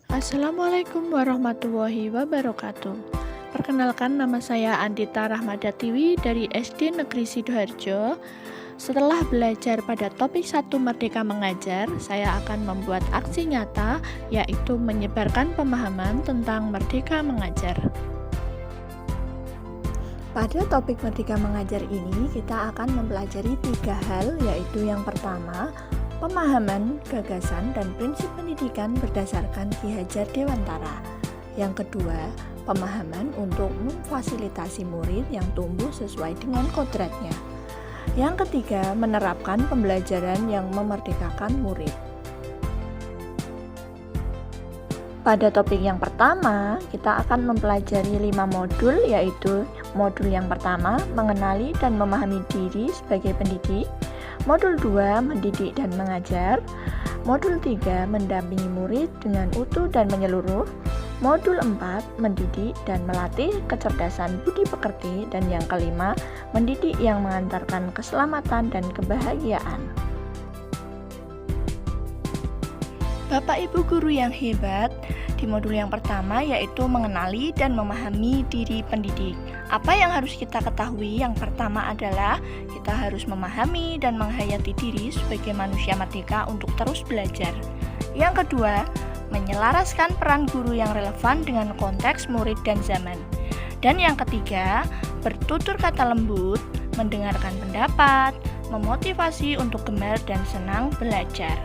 Assalamualaikum warahmatullahi wabarakatuh. Perkenalkan, nama saya Andita Rahmadatiwi dari SD Negeri Sidoarjo. Setelah belajar pada topik 1 Merdeka Mengajar, saya akan membuat aksi nyata, yaitu menyebarkan pemahaman tentang Merdeka Mengajar. Pada topik Merdeka Mengajar ini, kita akan mempelajari 3 hal, yaitu yang pertama, pemahaman, gagasan, dan prinsip pendidikan berdasarkan Ki Hajar Dewantara. Yang kedua, pemahaman untuk memfasilitasi murid yang tumbuh sesuai dengan kodratnya. Yang ketiga, menerapkan pembelajaran yang memerdekakan murid. Pada topik yang pertama, kita akan mempelajari 5 modul, yaitu modul yang pertama, mengenali dan memahami diri sebagai pendidik. Modul 2, mendidik dan mengajar. Modul 3, mendampingi murid dengan utuh dan menyeluruh. Modul 4, mendidik dan melatih kecerdasan budi pekerti. Dan yang kelima, mendidik yang mengantarkan keselamatan dan kebahagiaan. Bapak Ibu guru yang hebat, di modul yang pertama yaitu mengenali dan memahami diri pendidik. Apa yang harus kita ketahui? Yang pertama adalah kita harus memahami dan menghayati diri sebagai manusia merdeka untuk terus belajar. Yang kedua, menyelaraskan peran guru yang relevan dengan konteks murid dan zaman. Dan yang ketiga, bertutur kata lembut, mendengarkan pendapat, memotivasi untuk gemar dan senang belajar.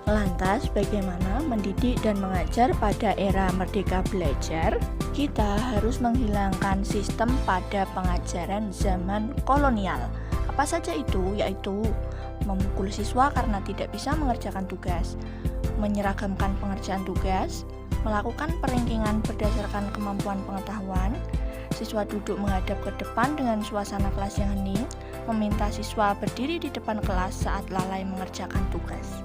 Lantas, bagaimana mendidik dan mengajar pada era merdeka belajar? Kita harus menghilangkan sistem pada pengajaran zaman kolonial. Apa saja itu? Yaitu memukul siswa karena tidak bisa mengerjakan tugas, menyeragamkan pengerjaan tugas, melakukan perankingan berdasarkan kemampuan pengetahuan, siswa duduk menghadap ke depan dengan suasana kelas yang hening, meminta siswa berdiri di depan kelas saat lalai mengerjakan tugas.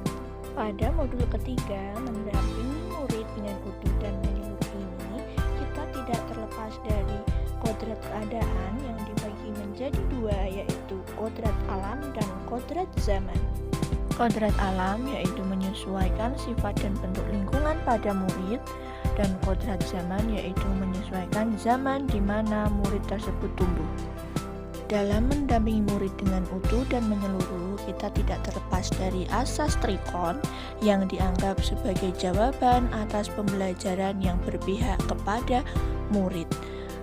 Pada modul ketiga, mendampingi murid dengan utuh dan menyeluruh ini, kita tidak terlepas dari kodrat keadaan yang dibagi menjadi 2, yaitu kodrat alam dan kodrat zaman. Kodrat alam yaitu menyesuaikan sifat dan bentuk lingkungan pada murid, dan kodrat zaman yaitu menyesuaikan zaman di mana murid tersebut tumbuh. Dalam mendampingi murid dengan utuh dan menyeluruh, kita tidak terlepas dari asas trikon yang dianggap sebagai jawaban atas pembelajaran yang berpihak kepada murid.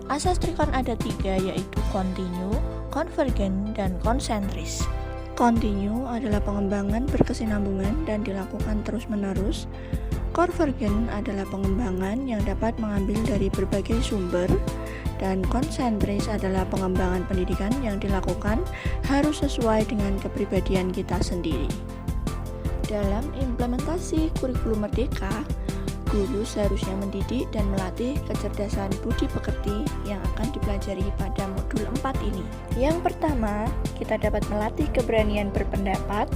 Asas trikon ada 3, yaitu kontinu, konvergen, dan konsentris. Kontinu adalah pengembangan berkesinambungan dan dilakukan terus-menerus. Konvergen adalah pengembangan yang dapat mengambil dari berbagai sumber, dan konsentris adalah pengembangan pendidikan yang dilakukan harus sesuai dengan kepribadian kita sendiri. Dalam implementasi kurikulum merdeka, guru seharusnya mendidik dan melatih kecerdasan budi pekerti yang akan dipelajari pada modul 4 ini. Yang pertama, kita dapat melatih keberanian berpendapat,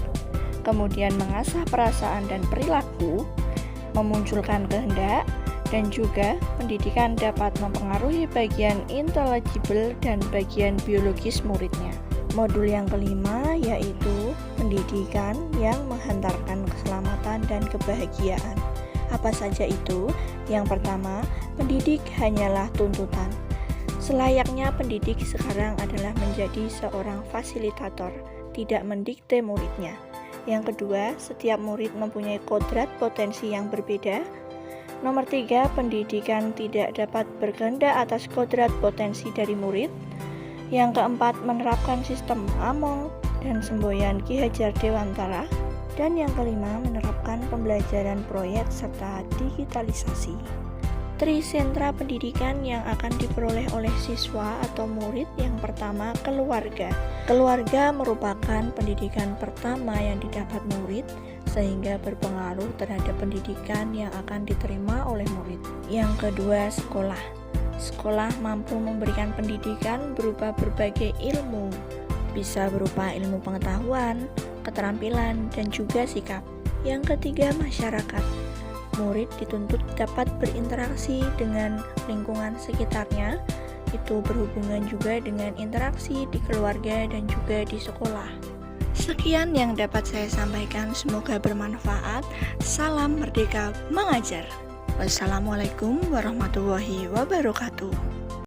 kemudian mengasah perasaan dan perilaku, memunculkan kehendak, dan juga pendidikan dapat mempengaruhi bagian intelligible dan bagian biologis muridnya. Modul yang kelima yaitu pendidikan yang menghantarkan keselamatan dan kebahagiaan. Apa saja itu? Yang pertama, pendidik hanyalah tuntutan. Selayaknya pendidik sekarang adalah menjadi seorang fasilitator, tidak mendikte muridnya. Yang kedua, setiap murid mempunyai kodrat potensi yang berbeda. Nomor 3, pendidikan tidak dapat berkehendak atas kodrat potensi dari murid. Yang keempat, menerapkan sistem Among dan semboyan Ki Hajar Dewantara. Dan yang kelima, menerapkan pembelajaran proyek serta digitalisasi. Trisentra pendidikan yang akan diperoleh oleh siswa atau murid. Yang pertama, keluarga. Keluarga merupakan pendidikan pertama yang didapat murid, sehingga berpengaruh terhadap pendidikan yang akan diterima oleh murid. Yang kedua, sekolah. Sekolah mampu memberikan pendidikan berupa berbagai ilmu, bisa berupa ilmu pengetahuan, keterampilan, dan juga sikap. Yang ketiga, masyarakat. Murid dituntut dapat berinteraksi dengan lingkungan sekitarnya, itu berhubungan juga dengan interaksi di keluarga dan juga di sekolah. Sekian yang dapat saya sampaikan, semoga bermanfaat. Salam Merdeka Mengajar. Wassalamualaikum warahmatullahi wabarakatuh.